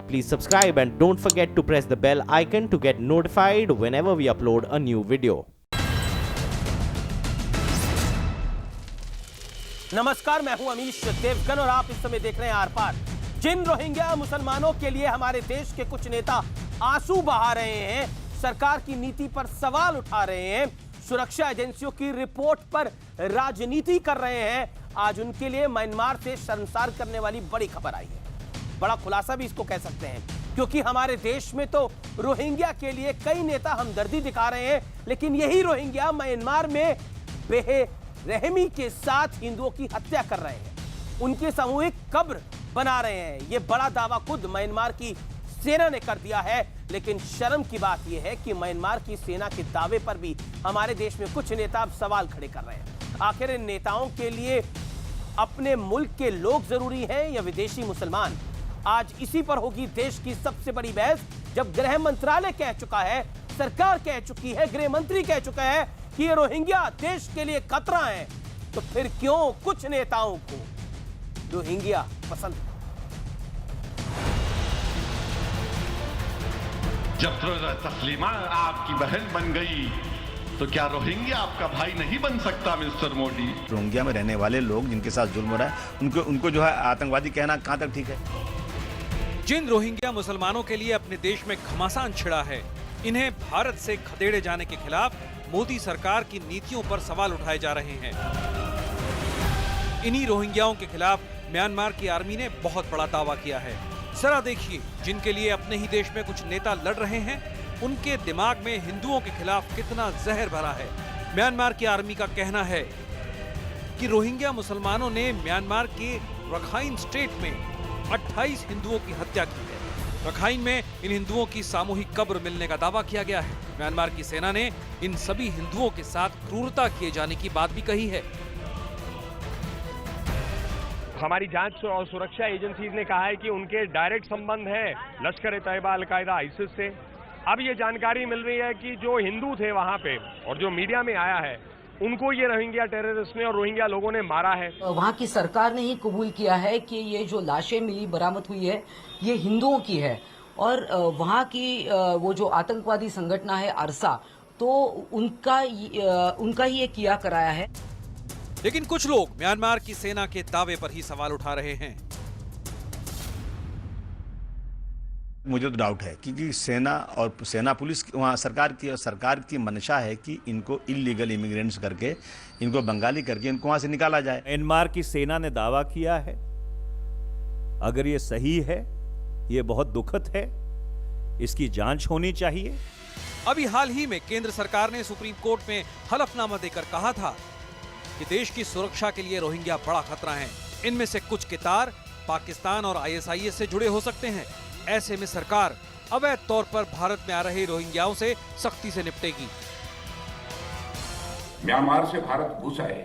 Please subscribe and don't forget to press the bell icon to get notified whenever we upload a new video. नमस्कार, मैं हूं अमीश देवगन और आप इस समय देख रहे हैं आर पार। जिन रोहिंग्या मुसलमानों के लिए हमारे देश के कुछ नेता आंसू बहा रहे हैं, सरकार की नीति पर सवाल उठा रहे हैं, सुरक्षा एजेंसियों की रिपोर्ट पर राजनीति कर रहे हैं, आज उनके लिए म्यांमार से शर्मसार करने वाली बड़ी खबर आई है। बड़ा खुलासा भी इसको कह सकते हैं, क्योंकि हमारे देश में तो रोहिंग्या के लिए कई नेता हमदर्दी दिखा रहे हैं, लेकिन यही रोहिंग्या म्यांमार में बेरहमी के साथ हिंदुओं की हत्या कर रहे हैं, उनकी सामूहिक कब्र बना रहे हैं। यह बड़ा दावा खुद म्यांमार की सेना ने कर दिया है, लेकिन शर्म की बात यह है कि म्यांमार की सेना के दावे पर भी हमारे देश में कुछ नेता अब सवाल खड़े कर रहे हैं। आखिर इन नेताओं के लिए अपने मुल्क के लोग जरूरी हैं या विदेशी मुसलमान? आज इसी पर होगी देश की सबसे बड़ी बहस, जब गृह मंत्रालय कह चुका है, सरकार कह चुकी है, गृह मंत्री कह चुका है कि ये रोहिंग्या देश के लिए खतरा है, तो फिर क्यों कुछ नेताओं को रोहिंग्या पसंद है? जब तस्लीमा आपकी बहन बन गई तो क्या रोहिंग्या आपका भाई नहीं बन सकता मिस्टर मोदी? रोहिंग्या में रहने वाले लोग जिनके साथ जुल्म हो रहा है, उनको जो है आतंकवादी कहना कहां तक ठीक है? जिन रोहिंग्या मुसलमानों के लिए अपने देश में घमासान छिड़ा है, इन्हें भारत से खदेड़े जाने के खिलाफ मोदी सरकार की नीतियों पर सवाल उठाए जा रहे हैं। इन्हीं रोहिंग्याओं के खिलाफ म्यांमार की आर्मी ने बहुत बड़ा दावा किया है। जरा देखिए, जिनके लिए अपने ही देश में कुछ नेता लड़ रहे हैं, उनके दिमाग में हिंदुओं के खिलाफ कितना जहर भरा है। म्यांमार की आर्मी का कहना है कि रोहिंग्या मुसलमानों ने म्यांमार के रखाइन स्टेट में 28 हिंदुओं की हत्या की है। रखाइन में इन हिंदुओं की सामूहिक कब्र मिलने का दावा किया गया है। म्यांमार की सेना ने इन सभी हिंदुओं के साथ क्रूरता किए जाने की बात भी कही है। हमारी जांच और सुरक्षा एजेंसीज ने कहा है कि उनके डायरेक्ट संबंध है लश्कर-ए-तैयबा, अल-कायदा, आईसिस से। अब ये जानकारी मिल रही है कि जो हिंदू थे वहां पे और जो मीडिया में आया है, उनको ये रोहिंग्या टेररिस्ट ने और रोहिंग्या लोगों ने मारा है। वहाँ की सरकार ने ही कबूल किया है कि ये जो लाशें मिली, बरामद हुई है, ये हिंदुओं की है, और वहाँ की वो जो आतंकवादी संगठन है अरसा, तो उनका ही ये किया कराया है। लेकिन कुछ लोग म्यांमार की सेना के दावे पर ही सवाल उठा रहे हैं। मुझे तो डाउट है, क्योंकि सेना पुलिस वहाँ सरकार की मंशा है कि इनको इलीगल इमिग्रेंट्स करके, इनको बंगाली करके इनको वहां से निकाला जाए। म्यांमार की सेना ने दावा किया है, अगर ये सही है, ये बहुत दुखद है, इसकी जांच होनी चाहिए। अभी हाल ही में केंद्र सरकार ने सुप्रीम कोर्ट में हलफनामा देकर कहा था कि देश की सुरक्षा के लिए रोहिंग्या बड़ा खतरा हैं। इनमें से कुछ के तार पाकिस्तान और आईएसआईएस से जुड़े हो सकते हैं। ऐसे में सरकार अवैध तौर पर भारत में आ रहे रोहिंग्याओं से सख्ती से निपटेगी। म्यांमार से भारत घुस आए,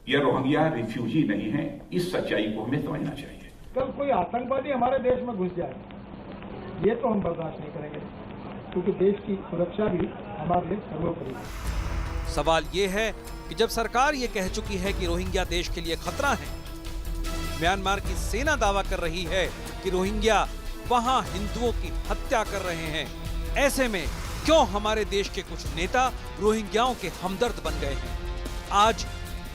यह रोहिंग्या रिफ्यूजी नहीं है, इस सच्चाई को हमें समझना चाहिए। कल कोई आतंकवादी हमारे देश में घुस जाए, ये तो हम बर्दाश्त नहीं करेंगे, क्योंकि देश की सुरक्षा भी हमारे लिए सर्वोपरि है। सवाल ये है कि जब सरकार ये कह चुकी है कि रोहिंग्या देश के लिए खतरा है, म्यांमार की सेना दावा कर रही है कि रोहिंग्या वहां हिंदुओं की हत्या कर रहे हैं, ऐसे में क्यों हमारे देश के कुछ नेता रोहिंग्याओं के हमदर्द बन गए हैं? आज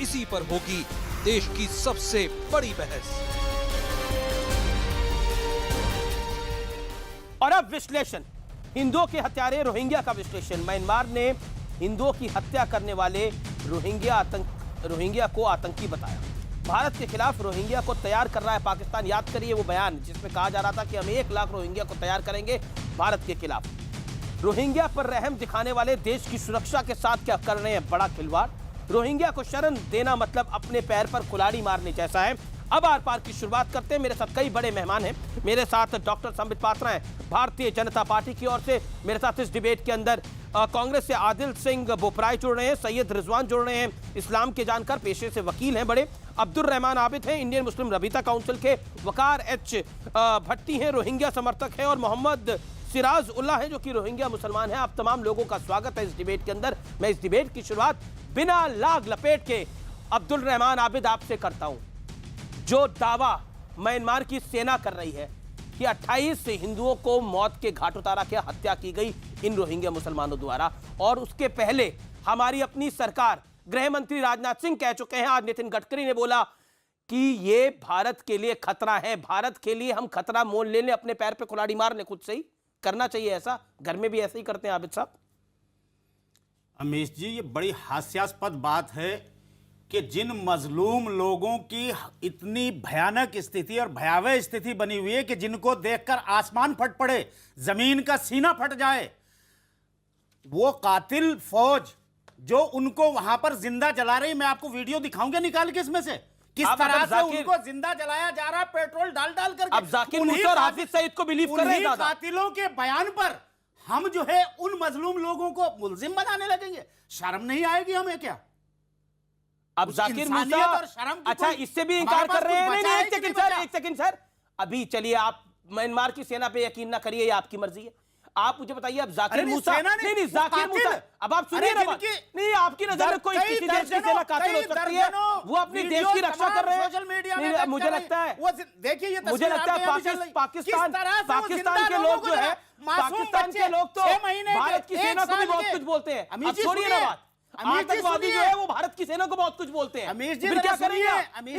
इसी पर होगी देश की सबसे बड़ी बहस। और अब विश्लेषण, हिंदुओं के हत्यारे रोहिंग्या का विश्लेषण। म्यांमार ने हिंदुओं की हत्या करने वाले रोहिंग्या को आतंकी बताया। भारत के खिलाफ रोहिंग्या को तैयार कर रहा है पाकिस्तान। याद करिए वो बयान जिसमें कहा जा रहा था कि हम 1 लाख रोहिंग्या को तैयार करेंगे भारत के खिलाफ। रोहिंग्या पर रहम दिखाने वाले देश की सुरक्षा के साथ क्या कर रहे हैं बड़ा खिलवाड़। रोहिंग्या को शरण देना मतलब अपने पैर पर कुल्हाड़ी मारने जैसा है। अब आर पार की शुरुआत करते हैं। मेरे साथ कई बड़े मेहमान हैं। मेरे साथ डॉक्टर संबित पात्रा हैं भारतीय जनता पार्टी की ओर से। मेरे साथ इस डिबेट के अंदर कांग्रेस से आदिल सिंह बोपराय जुड़ रहे हैं, सैयद रिजवान जुड़ रहे हैं, इस्लाम के जानकार, पेशे से वकील हैं बड़े, अब्दुल रहमान आबिद हैं, इंडियन मुस्लिम रबीता काउंसिल के, वकार एच भट्टी हैं, रोहिंग्या समर्थक हैं, और मोहम्मद सिराज उल्लाह हैं जो कि रोहिंग्या मुसलमान हैं। आप तमाम लोगों का स्वागत है इस डिबेट के अंदर। मैं इस डिबेट की शुरुआत बिना लाग लपेट के अब्दुल रहमान आबिद आपसे करता हूं। जो दावा म्यांमार की सेना कर रही है कि 28 हिंदुओं को मौत के घाट उतारा गया, हत्या की गई इन रोहिंग्या मुसलमानों द्वारा। और उसके पहले हमारी अपनी सरकार, गृह मंत्री राजनाथ सिंह कह चुके हैं, आज नितिन गडकरी ने बोला कि ये भारत के लिए खतरा है, भारत के लिए हम खतरा मोल ले लें, अपने पैर पे कुल्हाड़ी मार लें। खुद से ही करना चाहिए ऐसा, घर में भी ऐसे ही करते हैं आबिद साहब। अमीश जी, ये बड़ी हास्यास्पद बात है कि जिन मजलूम लोगों की इतनी भयानक स्थिति और भयावह स्थिति बनी हुई है कि जिनको देखकर आसमान फट पड़े, जमीन का सीना फट जाए, वो कातिल फौज जो उनको वहां पर जिंदा जला रही, मैं आपको वीडियो दिखाऊंगा निकाल के इसमें से, किस तरह से उनको जिंदा जलाया जा रहा है पेट्रोल डाल डाल करके। अब जाकिर मूसा और हाफिज सईद को बिलीव कर रहे हैं दादा। कातिलों के बयान पर हम जो है उन मजलूम लोगों को मुलजिम बनाने लगेंगे, शर्म नहीं आएगी हमें क्या? अब जाकिर मूसा, अच्छा इससे भी इनकार कर रहे हैं। नहीं, एक सेकंड सर, अभी चलिए, आप म्यांमार की सेना पे यकीन ना करिए, ये आपकी मर्जी है। आप मुझे बताइए, अब जाकिर मूसा, नहीं जाकिर मूसा, अब आप सुनिए ना बात। नहीं, आपकी नजर में कोई किसी देश की सेना कातिल हो सकती है, वो अपनी देश की रक्षा कर रहे हैं सोशल मीडिया में। मुझे लगता है, देखिए, मुझे लगता है पाकिस्तान के लोग जो है, पाकिस्तान के लोग तो भारत की सेना को भी बहुत कुछ बोलते हैं। अब छोड़िए ना बात, आतंकवादी जो है वो भारत की सेना को बहुत कुछ बोलते हैं। फिर क्या करेंगे?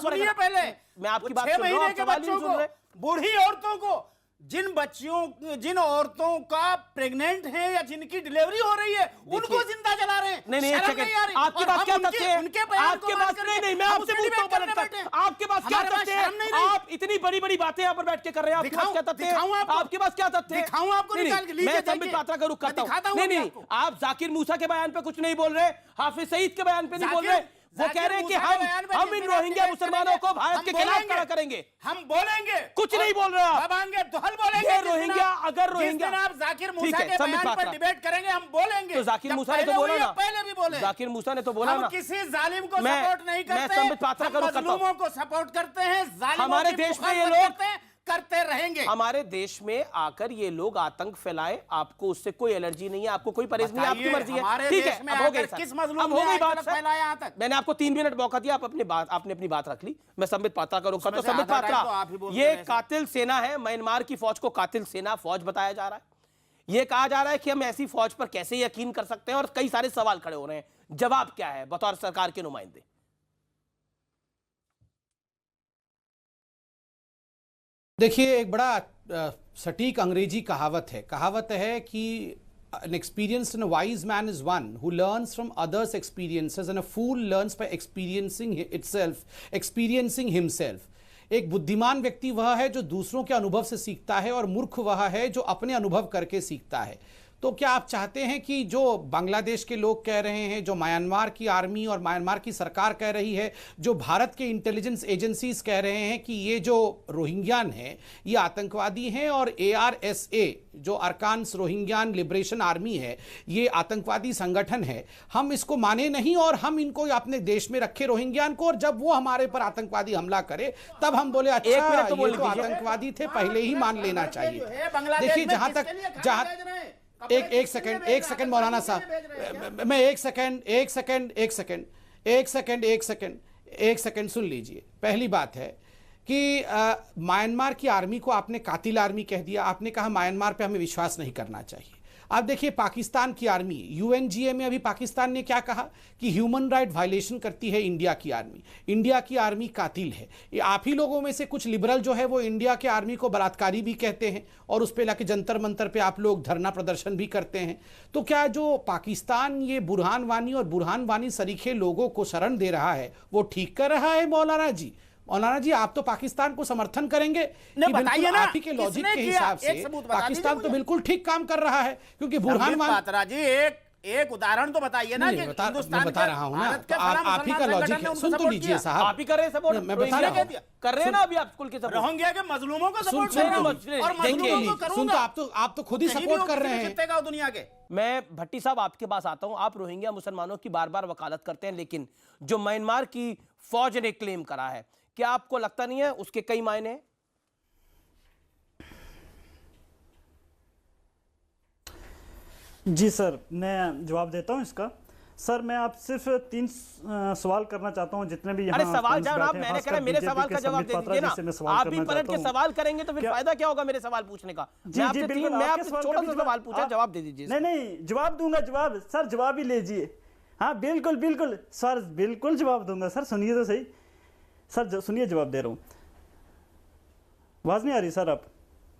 सुनिए पहले, मैं आपकी बात सुन रहा हूं, सवाल नहीं सुन रहे। बूढ़ी औरतों को, जिन औरतों का प्रेग्नेंट है या जिनकी डिलीवरी हो रही है, उनको जिंदा जला रहे हैं। नहीं, एक सेकंड, आपके पास क्या तथ्य है? आपके पास नहीं, मैं आपसे पूछता हूं पलटकर, आपके पास क्या तथ्य है? आप इतनी बड़ी बड़ी बातें यहाँ पर बैठ के कर रहे हैं, आपके पास क्या तथ्य है? आपके पास क्या तथ्य है? दिखाऊं आपको निकाल के? मैं संबित पात्रा का रुख करता हूं। नहीं, आप जाकिर मूसा के बयान पे कुछ नहीं बोल रहे, हाफिज सईद के बयान पे नहीं बोल रहे, वो कह रहे हैं कि हम इन रोहिंग्या मुसलमानों को भारत के खिलाफ खड़ा करेंगे, हम बोलेंगे। कुछ नहीं बोल रहे आप, दोहल बोलेंगे। रोहिंग्या, अगर रोहिंग्या आप जाकिर मूसा के बयान पर डिबेट करेंगे, हम बोलेंगे। तो जाकिर मूसा ने तो बोला ना, पहले भी बोले, जाकिर मूसा ने तो बोला ना, किसी जालिम को सपोर्ट नहीं करते, मजलूमों को सपोर्ट करते हैं, हमारे देश में ये लोग करते रहेंगे। हमारे देश में आकर ये लोग आतंक फैलाए, आपको उससे कोई एलर्जी नहीं है, आपको कोई परहेज नहीं है, आपकी मर्जी है, ठीक है। अब हो गई किस मजलूम ने आतंक फैलाया यहाँ तक? मैंने आपको 3 मिनट मौका दिया, आपने अपनी बात रख ली। मैं संबित पात्रा का रुख करता हूं। संबित पात्रा, ये कातिल सेना है, म्यांमार की फौज को कातिल सेना फौज बताया जा रहा है। ये कहा जा रहा है कि हम ऐसी फौज पर कैसे यकीन कर सकते हैं, और कई सारे सवाल खड़े हो रहे हैं। जवाब क्या है बतौर सरकार के नुमाइंदे? देखिए, एक बड़ा सटीक अंग्रेजी कहावत है कि an experienced and a wise man is one who learns from others' experiences and a fool learns by experiencing himself. एक बुद्धिमान व्यक्ति वह है जो दूसरों के अनुभव से सीखता है, और मूर्ख वह है जो अपने अनुभव करके सीखता है। तो क्या आप चाहते हैं कि जो बांग्लादेश के लोग कह रहे हैं, जो म्यांमार की आर्मी और म्यांमार की सरकार कह रही है, जो भारत के इंटेलिजेंस एजेंसीज कह रहे हैं कि ये जो रोहिंग्यान हैं ये आतंकवादी हैं, और ARSA जो अरकान्स रोहिंग्यान लिबरेशन आर्मी है ये आतंकवादी संगठन है, हम इसको माने नहीं और हम इनको अपने देश में रखे रोहिंग्यान को, और जब वो हमारे पर आतंकवादी हमला करे तब हम बोले अच्छा ये तो आतंकवादी थे, पहले ही मान लेना चाहिए। देखिए, एक सेकंड मौलाना साहब, मैं एक सेकंड सुन लीजिए। पहली बात है कि म्यांमार की आर्मी को आपने कातिल आर्मी कह दिया, आपने कहा म्यांमार पे हमें विश्वास नहीं करना चाहिए। आप देखिए, पाकिस्तान की आर्मी, UNGA में अभी पाकिस्तान ने क्या कहा कि ह्यूमन राइट वायलेशन करती है इंडिया की आर्मी, इंडिया की आर्मी कातिल है। ये आप ही लोगों में से कुछ लिबरल जो है वो इंडिया के आर्मी को बलात्कारी भी कहते हैं, और उस पे लाके जंतर मंतर पे आप लोग धरना प्रदर्शन भी करते हैं। तो क्या जो पाकिस्तान ये बुरहान वानी और बुरहान वानी सरीखे लोगों को शरण दे रहा है वो ठीक कर रहा है? मौलाना जी, आप तो पाकिस्तान को समर्थन करेंगे कि बिल्कुल आप ही के लॉजिक के हिसाब से पाकिस्तान तो बिल्कुल ठीक काम कर रहा है, क्योंकि बुरहान पात्रा जी एक उदाहरण तो बताइए ना। मैं बता रहा हूं ना, तो आप ही का लॉजिक है। सुन तो लीजिए साहब, आप ही कर रहे हैं सपोर्ट, मैं बता रहा हूं, कर रहे हैं ना अभी आप स्कूल के सपोर्ट, रोहिंग्या के मजलूमों को सपोर्ट कर रहे हैं, और मजलूमों को करूंगा। आप तो खुद ही सपोर्ट कर रहे हैं दुनिया के। मैं भट्टी साहब आपके पास आता हूं, आप रोहिंग्या मुसलमानों की बार बार वकालत करते हैं, लेकिन जो म्यांमार की फौज ने क्लेम करा है, क्या आपको लगता नहीं है उसके कई मायने हैं? जी सर, मैं जवाब देता हूं इसका। सर मैं आप सिर्फ 3 सवाल करना चाहता हूं, जितने भी यहाँ अरे सवाल जवाब मैंने कहा मेरे सवाल का जवाब दे दीजिए ना। आप भी पलट के सवाल करेंगे तो फिर फायदा क्या होगा मेरे सवाल पूछने का? मैं आपसे छोटा सा सवाल पूछा, जवाब दे दीजिए। नहीं जवाब दूंगा, जवाब सर जवाब ही लीजिए। हाँ बिल्कुल बिल्कुल सर, बिल्कुल जवाब दूंगा सर। सुनिए तो सही सर, सुनिए जवाब दे रहा हूँ। आवाज नहीं आ रही सर? आप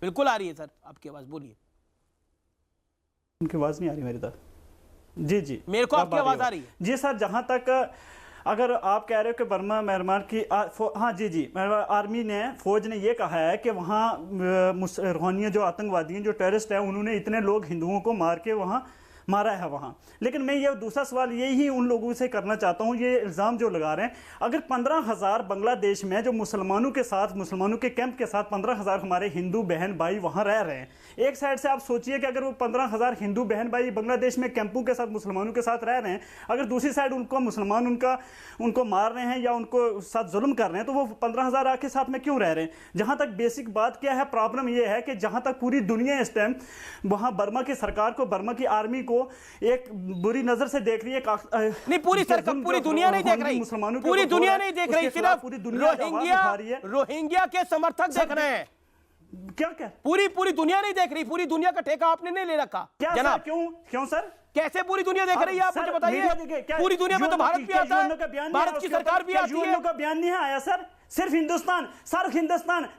बिल्कुल आ रही है सर आपकी आवाज, बोलिए। उनकी आवाज नहीं आ रही मेरी तरफ। जी जी मेरे को आपकी आवाज आ रही है। जी सर, जहां तक अगर आप कह रहे हो कि बर्मा म्यांमार की हाँ जी आर्मी ने, फौज ने ये कहा है कि वहाँ रोहिंग्या जो आतंकवादी हैं, जो टेररिस्ट हैं, उन्होंने इतने लोग हिंदुओं को मार के वहाँ मारा है वहाँ। लेकिन मैं ये दूसरा सवाल यही उन लोगों से करना चाहता हूँ, ये इल्ज़ाम जो लगा रहे हैं, अगर 15,000 बांग्लादेश में जो मुसलमानों के साथ, मुसलमानों के कैंप के साथ 15,000 हमारे हिंदू बहन भाई वहाँ रह रहे हैं, एक साइड से आप सोचिए कि अगर वो 15,000 हिंदू बहन भाई बांग्लादेश में कैंपों के साथ मुसलमानों के साथ रह रहे हैं, अगर दूसरी साइड उनको मुसलमान उनको मार रहे हैं या उनको साथ जुल्म कर रहे हैं, तो वो 15,000 के साथ में क्यों रह रहे हैं? जहाँ तक बेसिक बात क्या है, प्रॉब्लम ये है कि जहाँ तक पूरी दुनिया इस टाइम वहाँ बर्मा की सरकार को, बर्मा की आर्मी को एक बुरी नजर से देख रही है। नहीं पूरी सरकार, पूरी दुनिया नहीं देख रही, मुसलमानों पूरी दुनिया नहीं देख रही, सिर्फ पूरी दुनिया रोहिंग्या के समर्थक देख रहे हैं। क्या पूरी दुनिया नहीं देख रही? पूरी दुनिया का ठेका आपने नहीं ले रखा क्या जनाब? क्यों सर? कैसे पूरी दुनिया देख रही है? आप मुझे बताइए। पूरी दुनिया में तो भारत भी आता है, भारत की सरकार भी आती है। का बयान नहीं आया सर, सिर्फ हिंदुस्तान,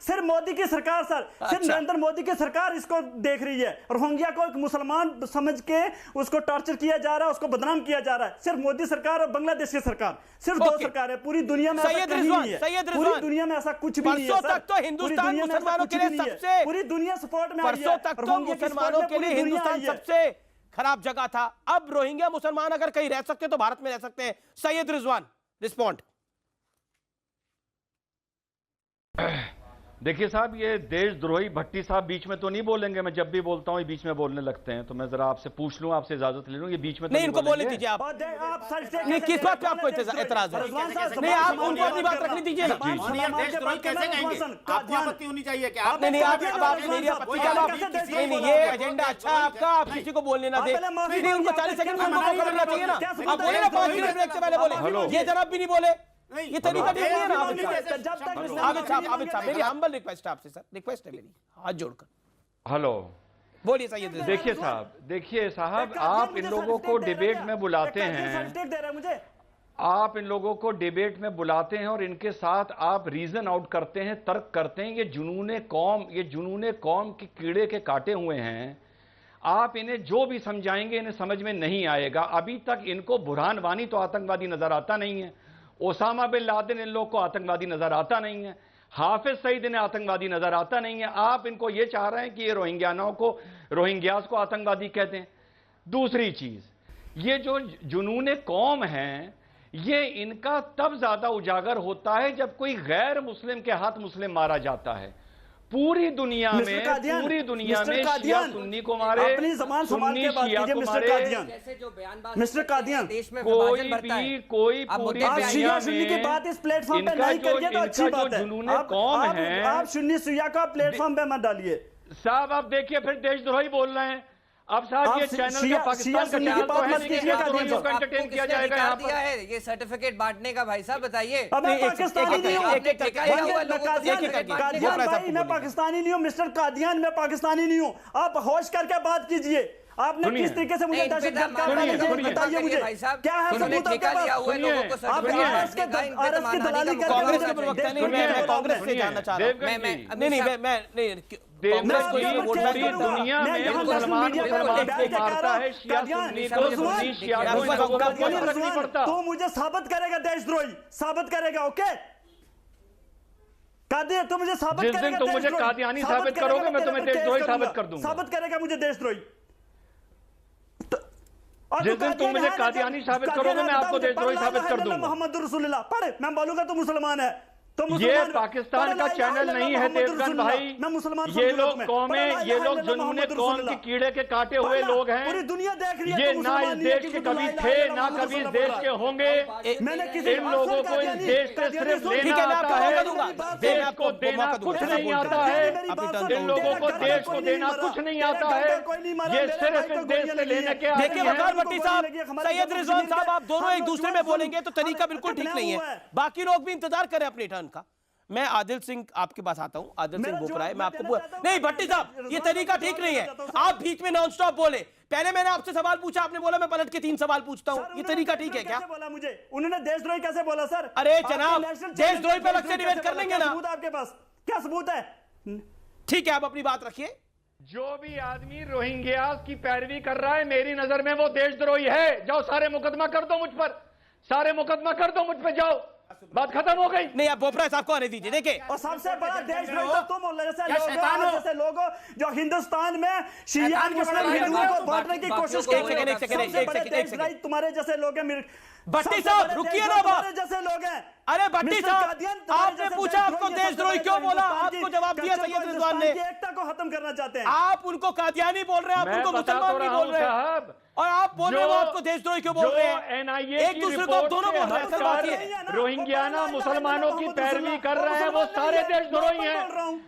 सिर्फ मोदी की सरकार सर, सिर्फ नरेंद्र मोदी की सरकार इसको देख रही है। रोहिंग्या को एक मुसलमान समझ के उसको टॉर्चर किया जा रहा है, उसको बदनाम किया जा रहा है। सिर्फ मोदी सरकार और बांग्लादेश की सरकार, सिर्फ दो सरकार है पूरी दुनिया में। पूरी दुनिया में ऐसा कुछ भी नहीं है। परसों तक तो हिंदुस्तान मुसलमानों के लिए सबसे, पूरी दुनिया सपोर्ट में, परसों तक तो मुसलमानों के लिए हिंदुस्तान सबसे खराब जगह था। अब रोहिंग्या मुसलमान अगर कहीं रह सकते तो भारत में रह सकते हैं। सैयद रिजवान, रिस्पॉन्ड। देखिए साहब, ये देशद्रोही भट्टी साहब बीच में तो नहीं बोलेंगे। मैं जब भी बोलता हूँ ये बीच में बोलने लगते हैं, तो मैं जरा आपसे पूछ लूं, आपसे इजाजत ले लूं, ये बीच में तो नहीं इनको बोलने दीजिए आप। नहीं, किस बात पे आपको एतराज है? नहीं, आप उनको अपनी बात रखनी दीजिए ना। कैसे कहेंगे? आपको आपत्ति होनी चाहिए क्या? आप नहीं, आप मेरी आपत्ति क्या? नहीं, ये एजेंडा अच्छा आपका, आप किसी को बोलने ना दे। नहीं, उनको 40 सेकंड में उनको करना चाहिए ना। आप बोले ना 5 मिनट ब्रेक से पहले बोले, ये जनाब भी नहीं बोले। ये तरीका ठीक नहीं है ना। आबिद साहब, मेरी हम्बल रिक्वेस्ट है आपसे सर, रिक्वेस्ट है मेरी हाथ जोड़कर। हेलो, बोलिए सैयद। देखिए साहब, आप इन लोगों को डिबेट में बुलाते हैं, आप इन लोगों को डिबेट में बुलाते हैं और इनके साथ आप रीजन आउट करते हैं, तर्क करते हैं। ये जुनूने कौम के कीड़े के काटे हुए हैं। आप इन्हें जो भी समझाएंगे इन्हें समझ में नहीं आएगा। अभी तक इनको बुरहान वानी तो आतंकवादी नजर आता नहीं है, ओसामा बिन लादेन इन लोग को आतंकवादी नजर आता नहीं है, हाफिज सईद इन्हें आतंकवादी नजर आता नहीं है। आप इनको यह चाह रहे हैं कि ये रोहिंग्यास को आतंकवादी कहते हैं। दूसरी चीज, ये जो जुनूने कौम है, ये इनका तब ज्यादा उजागर होता है जब कोई गैर मुस्लिम के हाथ मुस्लिम मारा जाता है। पूरी दुनिया में शिया सुन्नी को मारे, सुन्नी शिया को मारे, मिस्टर कादियान, कोई पूरी दुनिया में इनका जो जुनूने कौम है, आप सुन्नी शिया का प्लेटफॉर्म पे मत डालिए साहब। आप देखिए फिर देशद्रोही बोल रहे हैं। अब साहब ये चैनल का पाकिस्तान का चैनल तो है नहीं कि एंटरटेन किया जाएगा यहाँ पर। है ये सर्टिफिकेट बांटने का, भाई साहब बताइए। मैं पाकिस्तानी नहीं हूँ, मैं पाकिस्तानी नहीं हूँ मिस्टर कादियान, मैं पाकिस्तानी नहीं हूँ। आप होश करके बात कीजिए। आपने किस तरीके से मुझे दहशतगर्द बताइए मुझे क्या है सबूत आपके पास? आप आरएस की दलाली कर कांग्रेस के प्रवक्ता नहीं, मैं कांग्रेस से जानना चाह रहा हूं। नहीं दुनिया में मुसलमान को मारता है, शिया सुन्नी को, सुन्नी शिया को फर्क नहीं पड़ता। तो मुझे साबित करेगा देशद्रोही, साबित करेगा। ओके कादियान, तो मुझे साबित करेगा। जिस दिन तुम मुझे कादियानी साबित करोगे मैं तुम्हें देशद्रोही साबित कर दूंगा। साबित करेगा मुझे देशद्रोही। जिस दिन तुम मुझे कादियानी साबित करोगे मैं आपको देशद्रोही साबित कर दूंगा। मोहम्मद रसूलुल्लाह पढ़े, मैं बोलूंगा तो मुसलमान है। तो ये पाकिस्तान का चैनल नहीं है देवगन भाई। ये लोग कौमें, ये लोग जुनूने कौम के कीड़े के काटे हुए लोग हैं। पूरी दुनिया देख रही है। ये ना इस देश के कभी थे, ना कभी इस देश के होंगे। इन लोगों को इस देश से सिर्फ लेना आता है, देश को देना कुछ नहीं आता है। इन लोगों को देश को देना कुछ नहीं आता है। ये सिर्फ इस देश से लेने के आदि हैं। देखिए वकार भट्टी साहब, सैयद रिजवान साहब, आप दोनों एक दूसरे में बोलेंगे तो तरीका बिल्कुल ठीक नहीं है। बाकी लोग भी इंतजार करें अपनी टर्न का। मैं आदिल सिंह आपके पास आता हूं। आदिल सिंह बोपरा है, मैं आपको नहीं भट्टी साहब, ये तरीका ठीक नहीं है। आप बीच में नॉन स्टॉप बोले। पहले मैंने आपसे सवाल पूछा, आपने बोला मैं पलट के 3 सवाल पूछता हूं। ये तरीका ठीक है क्या? बोला मुझे उन्होंने देशद्रोही कैसे बोला सर? अरे जनाब, देशद्रोही पे अलग से डिबेट कर लेंगे ना। आपके पास क्या सबूत है? ठीक है, आप अपनी बात रखिए। जो भी आदमी रोहिंग्या की पैरवी कर रहा है, मेरी नजर में वो देशद्रोही है। जाओ सारे मुकदमा कर दो मुझ पर, सारे मुकदमा कर दो मुझ पर, जाओ, बात खत्म हो गई। नहीं, आप बोपरा साहब को आने दीजिए। देखिए, और सबसे बड़ा देशद्रोही तो तुम बोल रहे हो, जैसे लोग जो हिंदुस्तान में शिया मुस्लिम हिंदुओं को बांटने की कोशिश कर रहे हैं, तुम्हारे जैसे लोग हैं। भट्टी साहब रुकिए ना, तुम्हारे जैसे लोग हैं। अरे भट्टी साहब, आपने पूछा आपको देशद्रोही क्यों बोला, आपको जवाब दिया सैयद रिजवान ने। एकता को खत्म करना चाहते हैं। आप उनको कादियानी बोल रहे हैं, आप उनको मुसलमान भी बोल रहे हैं, और आप बोल रहे हो आपको देशद्रोही क्यों बोल रहे हैं। एनआईए एक दूसरे को आप दोनों बोल रहे हैं। सर बात ये रोहिंग्या मुसलमानों की पैरवी कर रहे हैं, वो सारे देशद्रोही हैं।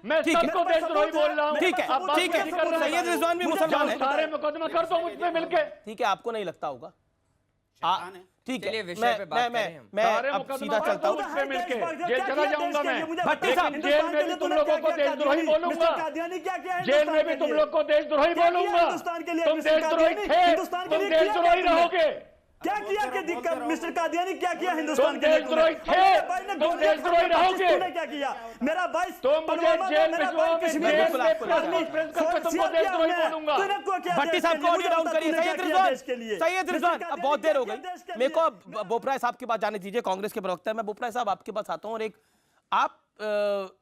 मैं सबको देशद्रोही बोल रहा हूँ। ठीक है, ठीक है, सैयद रिजवान भी मुसलमान है। सारे मुकदमा कर दो मुझ पे मिलके। ठीक है, आपको नहीं लगता होगा। ठीक है, मैं अब सीधा चलता हूँ। जेल चला जाऊंगा मैं, लेकिन जेल में भी तुम लोगों को देशद्रोही बोलूंगा। जेल में भी तुम लोग को देशद्रोही बोलूंगा। तुम देशद्रोही थे, तुम देशद्रोही रहोगे। क्या किया कि दिक्कत मिस्टर कादियानी क्या किया हिंदुस्तान के लिए? तुम देशद्रोही थे, तुम देशद्रोही रहोगे। तूने क्या किया? मेरा भाई तुम मुझे जेल भिजवाओ, तुमको देशद्रोही बोलूंगा। भट्टी साहब को ऑडियो डाउन करिए। सैयद रिजवान, अब बहुत देर हो गई, मेरे को बोपरा साहब के पास जाने दीजिए, कांग्रेस के प्रवक्ता है। मैं बोपरा साहब आपके पास आता हूँ। और एक आप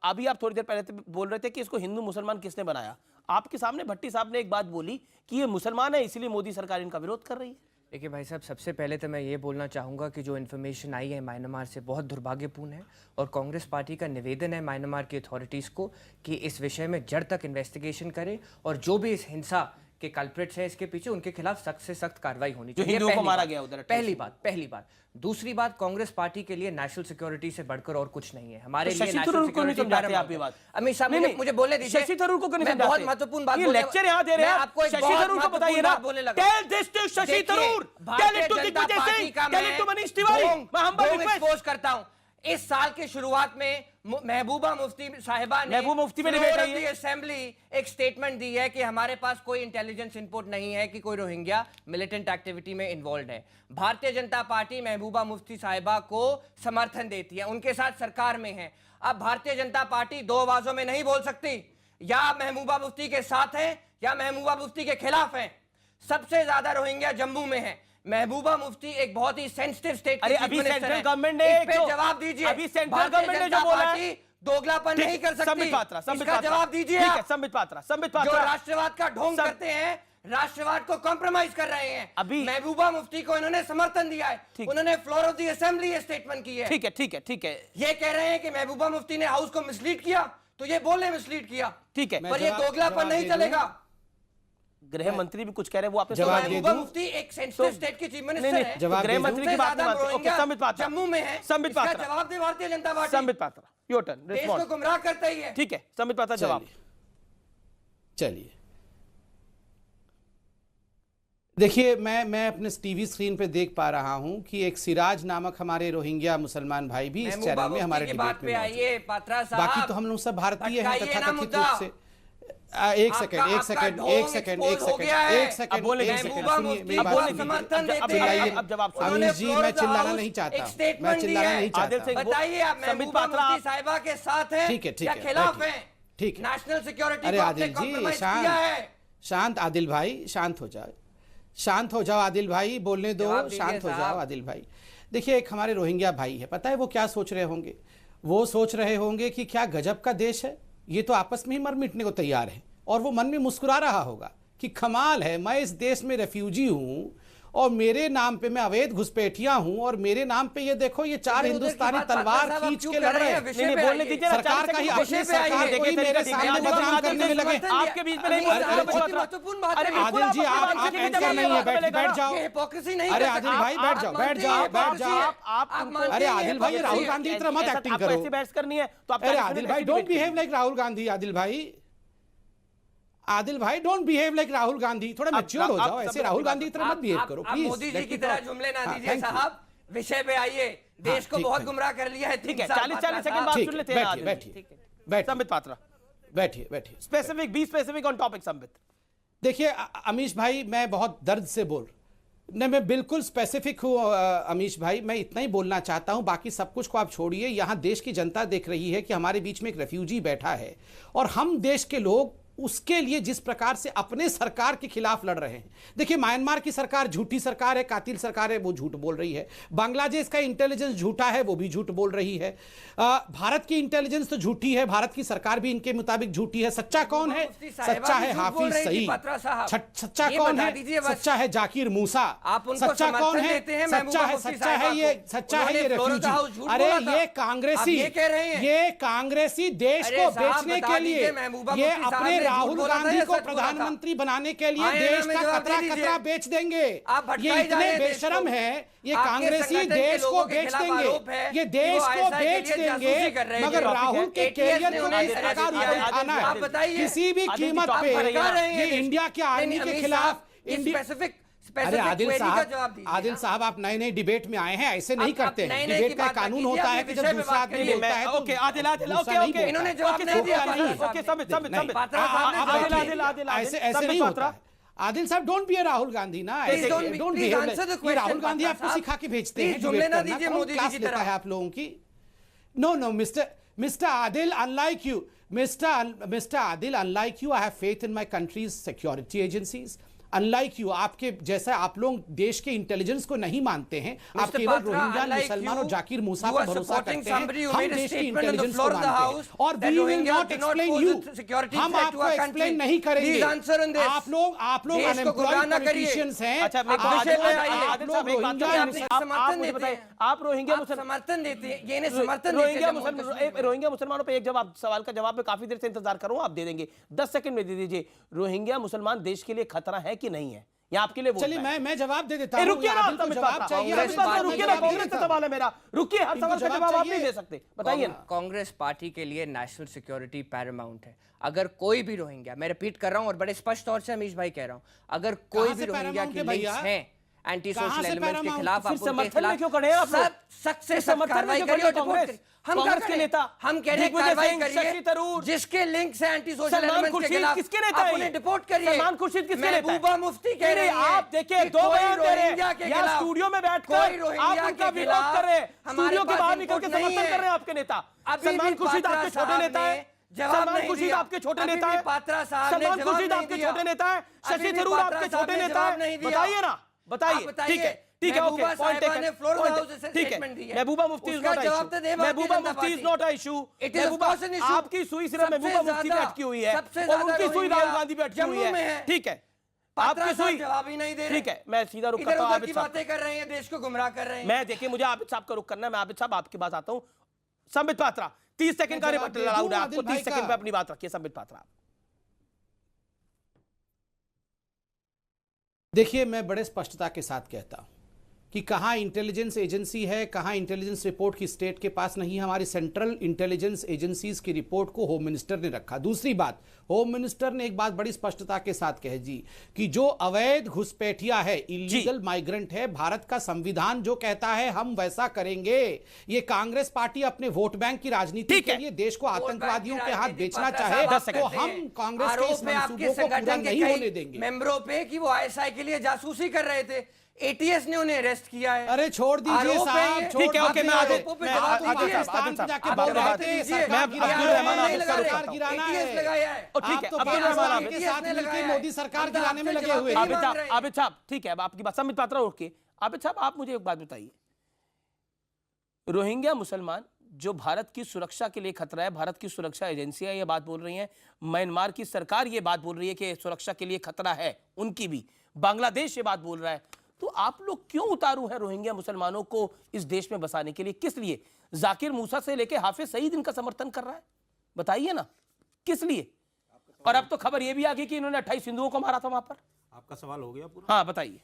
अभी आप थोड़ी देर पहले बोल रहे थे कि इसको हिंदू मुसलमान किसने बनाया। आपके सामने भट्टी साहब ने एक बात बोली कि ये मुसलमान है, इसलिए मोदी सरकार इनका विरोध कर रही है। देखिए भाई साहब, सबसे पहले तो मैं ये बोलना चाहूँगा कि जो इन्फॉर्मेशन आई है म्यांमार से बहुत दुर्भाग्यपूर्ण है, और कांग्रेस पार्टी का निवेदन है म्यांमार की अथॉरिटीज़ को कि इस विषय में जड़ तक इन्वेस्टिगेशन करें, और जो भी इस हिंसा के कल्प्रिट्स हैं इसके पीछे, उनके खिलाफ सख्त से सख्त कार्रवाई होनी चाहिए। हिंदुओं को मारा गया उधर। पहली बात। दूसरी बात, कांग्रेस पार्टी के लिए नेशनल सिक्योरिटी से बढ़कर और कुछ नहीं है। हमारे लिए नेशनल सिक्योरिटी अमित शाह, मुझे बोलने दीजिए। शशि थरूर को मैं बहुत महत्वपूर्ण बात लेक्चर यहाँ दे रहे हैं आपको। शशि थरूर को बताइए ना, tell this to Shashi Tharoor, tell it to Digvijaya Singh, tell it to Manish Tewari. मैं हम्बल रिक्वेस्ट करता हूँ, इस साल के शुरुआत में महबूबा मुफ्ती साहिबा ने असेंबली एक स्टेटमेंट दी है कि हमारे पास कोई इंटेलिजेंस इनपुट नहीं है कि कोई रोहिंग्या मिलिटेंट एक्टिविटी में इन्वॉल्व है। भारतीय जनता पार्टी महबूबा मुफ्ती साहिबा को समर्थन देती है, उनके साथ सरकार में है। अब भारतीय जनता पार्टी दो आवाजों में नहीं बोल सकती, या महबूबा मुफ्ती के साथ है या महबूबा मुफ्ती के खिलाफ है। सबसे ज्यादा रोहिंग्या जम्मू में है। महबूबा मुफ्ती एक बहुत ही सेंसिटिव स्टेट की अभी सेंट्रल गवर्नमेंट ने इस पे जवाब दीजिए। अभी सेंट्रल गवर्नमेंट ने जो बोला है दोगलापन नहीं कर सकती। संबित पात्रा, इसका जवाब दीजिए। ठीक है, संबित पात्रा जो राष्ट्रवाद का ढोंग करते हैं, राष्ट्रवाद को कॉम्प्रोमाइज कर रहे हैं। अभी महबूबा मुफ्ती को इन्होंने समर्थन दिया है, उन्होंने फ्लोर ऑफ द असेंबली ये स्टेटमेंट की है। ठीक है। ये कह रहे हैं कि महबूबा मुफ्ती ने हाउस को मिसलीड किया, तो ये बोले मिसलीड किया। ठीक है, पर ये दोगलापन नहीं चलेगा। गृह मंत्री भी कुछ कह रहे हैं, वो आपने महबूबा मुफ्ती एक सेंसिटिव स्टेट की चीफ मिनिस्टर है। गृह मंत्री की बात संबित पात्रा जम्मू में है, संबित पात्रा जवाब दे Bharatiya Janata party. Sambit Patra, your turn, देश को गुमराह करता ही है। ठीक है, संबित पात्रा जवाब। चलिए देखिए, मैं अपने टीवी स्क्रीन पे देख पा रहा हूं कि एक सिराज नामक हमारे रोहिंग्या मुसलमान भाई भी इस चैनल में हमारे डिबेट में आइए। पात्रा साहब, बाकी तो हम लोग सब भारतीय हैं तथाकथित रूप से। एक सेकंड सुनिए मेरी बात सुनिए। अमीश जी, मैं चिल्लाना नहीं चाहता। बताइए आप महबूबा मुफ्ती साहिबा के साथ हैं या खिलाफ हैं? ठीक है, नेशनल सिक्योरिटी। अरे आदिल जी, शांत आदिल भाई, शांत हो जाओ आदिल भाई, बोलने दो, शांत हो जाओ आदिल भाई। देखिए, एक हमारे रोहिंग्या भाई है, पता है वो क्या सोच रहे होंगे? वो सोच रहे होंगे कि क्या गजब का देश है, ये तो आपस में ही मर मिटने को तैयार है, और वो मन में मुस्कुरा रहा होगा कि कमाल है, मैं इस देश में रेफ्यूजी हूं और मेरे नाम पे मैं अवैध घुसपैठिया हूं और मेरे नाम पे ये देखो ये 4 हिंदुस्तानी तलवार खींच के लड़ रहे हैं। बोलने दीजिए, सरकार का ही अपनी सरकार को ही मेरे सामने बदनाम करने में लगे। आपके बीच में नहीं, अरे आदिल जी आप एंकर नहीं है, बैठ जाओ। अरे आदिल भाई बैठ जाओ, बैठ जाओ, बैठ जाओ। अरे आदिल भाई राहुल गांधी की तरह मत एक्टिंग करो। ऐसे बहस करनी है तो अरे आदिल भाई don't behave like Rahul Gandhi. Adil भाई don't behave like Rahul Gandhi, थोड़ा मैच्योर हो जाओ। ऐसे राहुल गांधी की तरह मत बिहेव करो प्लीज। मोदी जी की तरह जुमले ना दीजिए साहब, विषय पे आइए। देश को बहुत गुमराह कर लिया है। ठीक है, 40 सेकंड बात सुन लेते हैं। बैठिए संबित पात्रा, बैठिए। Specific, be specific on topic. Sambit देखिए अमीश भाई, मैं बहुत दर्द से बोल नहीं, मैं बिल्कुल स्पेसिफिक हूँ अमीश भाई। मैं इतना ही बोलना चाहता हूँ, बाकी सब कुछ को आप छोड़िए। यहाँ देश की जनता देख रही है कि हमारे बीच में एक रेफ्यूजी बैठा है और हम देश के लोग उसके लिए जिस प्रकार से अपने सरकार के खिलाफ लड़ रहे हैं। देखिए म्यांमार की सरकार झूठी सरकार है, कातिल सरकार है, वो झूठ बोल रही है। बांग्लादेश का इंटेलिजेंस झूठा है, वो भी झूठ बोल रही है। भारत की इंटेलिजेंस तो झूठी है, भारत की सरकार भी इनके मुताबिक झूठी है। सच्चा कौन है? सच्चा है हाफिज सईद। सच्चा कौन है? सच्चा है जाकिर मूसा। सच्चा कौन है? सच्चा है ये रेफ्यूजी। अरे ये कांग्रेसी देश को बेचने के लिए, ये अपने राहुल गांधी को प्रधानमंत्री बनाने के लिए देश का कतरा बेच देंगे। ये इतने बेशरम है, ये कांग्रेसी देश को बेच देंगे, ये देश को बेच देंगे, मगर राहुल के कैरियर को किस प्रकार उठाना है किसी भी कीमत पे। ये इंडिया की आर्मी के खिलाफ अरे आदिल साहब आप नए डिबेट में आए हैं, ऐसे नहीं करते हैं। डिबेट का कानून होता है कि जब दूसरा आदमी बोलता है तो इन्होंने जवाब नहीं दिया। ऐसे नहीं होता। आदिल साहब डोंट बी राहुल गांधी ना, डोंट बी। राहुल गांधी आपको सिखा के भेजते हैं। जुमले ना दीजिए मोदी जी की तरह है आप लोगों की। No mister Adil, unlike you, Mr. Adil, unlike you, I have faith in my country's security agencies. Unlike you, आपके जैसा आप लोग देश के इंटेलिजेंस को नहीं मानते हैं। आप केवल रोहिंग्या, मुसलमान और जाकिर मूसा पर भरोसा करते हैं। हम देश की इंटेलिजेंस को मानते हैं और we will not explain you. हम आपको एक्सप्लेन नहीं करेंगे। आप लोग अनएम्प्लॉयड पॉलिटिशियंस हैं। आप रोहिंग्या समर्थन देते हैं, ये समर्थन रोहिंग्या मुसलमानों पे एक जवाब, सवाल का जवाब मैं काफी देर से इंतजार कर रहा हूं, आप दे देंगे। 10 सेकंड में दे दीजिए। रोहिंग्या मुसलमान देश के लिए खतरा है कि नहीं है? या आपके लिए चलिए मैं जवाब दे देता हूं। रुकिए ना, जवाब चाहिए। रुकिए ना, कांग्रेस का सवाल है मेरा। रुकिए, हर सवाल का जवाब आप नहीं दे सकते, बताइए ना। कांग्रेस पार्टी के लिए नेशनल सिक्योरिटी पैरामाउंट है। अगर कोई भी रोहिंग्या, मैं रिपीट कर रहा हूं और बड़े स्पष्ट तौर से अमीश भाई कह रहा हूं, अगर कोई भी रोहिंग्या के लिंक्स हैं एंटी सोशल एलिमेंट्स के खिलाफ, आप समर्थन में क्यों खड़े हैं? आप सख्त से सख्त कार्रवाई करिए। हम के नेता, हम कह रहे हैं कार्रवाई करिए। जिसके लिंक्स हैं एंटी सोशल एलिमेंट्स के खिलाफ, किसके नेता है? उन्हें डिपोर्ट करिए। सलमान खुर्शीद किसके नेता है? महबूबा मुफ्ती कह रहे हैं। आप देखिए, 2 बयान दे रहे हैं या स्टूडियो में बैठकर आप उनका विरोध कर रहे हैं, स्टूडियो के बाहर निकल के समर्थन कर रहे हैं आपके नेता। सलमान खुर्शीद आपके छोटे नेता है। सलमान खुर्शीद आपके छोटे नेता है। सलमान खुर्शीद आपके छोटे नेता है। शशि थरूर आपके छोटे नेता है। बताइए ना, बताइए। ठीक है, ओके, पॉइंट टेकन। ठीक है, Mehbooba Mufti is not issue. Mehbooba Mufti is not issue. आपकी सुई सिर्फ महबूबा मुफ्ती पे अटकी हुई है और उनकी सुई राहुल गांधी पे अटकी हुई है। ठीक है, आपकी सुई जवाब ही नहीं दे रहे। ठीक है, मैं सीधा रुक करता हूं। आबिद साहब बातें कर रहे हैं, देश को गुमराह कर रहे हैं। मैं देखिए, मुझे आबिद साहब का रुक करना है। मैं आबिद साहब आपके पास आता हूं। संबित पात्रा, 30 सेकंड का रिबटल अलाउड है आपको। 30 सेकंड पे अपनी बात रखिए। संबित पात्रा, देखिए मैं बड़े स्पष्टता के साथ कहता हूं कि कहां इंटेलिजेंस एजेंसी है, कहां इंटेलिजेंस रिपोर्ट की स्टेट के पास नहीं है। हमारी सेंट्रल इंटेलिजेंस एजेंसीज की रिपोर्ट को होम मिनिस्टर ने रखा। दूसरी बात, होम मिनिस्टर ने एक बात बड़ी स्पष्टता के साथ कह दी कि जो अवैध घुसपैठिया है, इलीगल माइग्रेंट है, भारत का संविधान जो कहता है हम वैसा करेंगे। ये कांग्रेस पार्टी अपने वोट बैंक की राजनीति के लिए देश को आतंकवादियों के हाथ बेचना चाहे तो हम कांग्रेस के इस मंसूबों को पूरा नहीं होने देंगे। मेंबरों पे कि वो आईएसआई के लिए जासूसी कर रहे थे, एटीएस ने उन्हें अरेस्ट किया है। अरे छोड़ दीजिए साहब, ठीक है, ओके, मैं पाकिस्तान पे जाके बोल रहे थे सरकार गिराना है। ठीक है, पाकिस्तान के साथ मिलकर मोदी सरकार गिराने में लगे हुए हैं। आबिद साहब, ठीक है, अब आपकी बात संबित पात्रा रोक के। आबिद साहब, आप मुझे एक बात बताइए, रोहिंग्या मुसलमान जो भारत की सुरक्षा के लिए खतरा है, भारत की सुरक्षा एजेंसियां ये बात बोल रही हैं, म्यांमार की सरकार ये बात बोल रही है कि सुरक्षा के लिए खतरा है उनकी भी, बांग्लादेश ये बात बोल रहा है, तो आप लोग क्यों उतारू हैं रोहिंग्या मुसलमानों को इस देश में बसाने के लिए? किस लिए? जाकिर मूसा से लेके हाफिज सईद इनका समर्थन कर रहा है, बताइए ना किस लिए? और अब तो खबर यह भी आ गई कि इन्होंने 28 हिंदुओं को मारा था वहां पर। आपका सवाल हो गया पूरा? हाँ बताइए।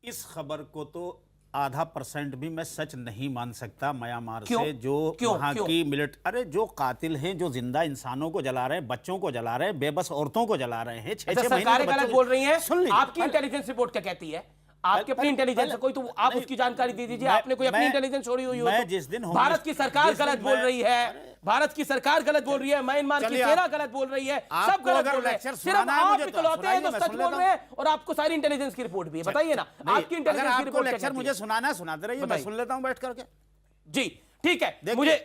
इस खबर को तो आधा % भी मैं सच नहीं मान सकता। म्यांमार क्यों? से जो वहां की अरे जो कातिल हैं, जो जिंदा इंसानों को जला रहे हैं, बच्चों को जला रहे हैं, बेबस औरतों को जला रहे हैं, 6-6 सरकारें गलत बोल रही हैं। सुन लीजिए, आपकी इंटेलिजेंस रिपोर्ट क्या कहती है? आपकी अपनी इंटेलिजेंस है कोई, तो आप उसकी जानकारी दे दीजिए। आपने कोई अपनी इंटेलिजेंस छोड़ी हुई हो? जिस दिन भारत की सरकार गलत बोल रही है, भारत की सरकार गलत बोल रही है, म्यांमार की सेना गलत बोल रही है, सब गलत बोल रहे हैं। सिर्फ आप इकलौते हैं जो सच बोल रहे हैं, और आपको सारी इंटेलिजेंस की रिपोर्ट भी है। बताइए ना आपकी इंटेलिजेंस की रिपोर्ट क्या कहती है? मुझे सुनाना सुनाते रहिए, मैं सुन लेता हूं बैठ करके। जी ठीक है, मुझे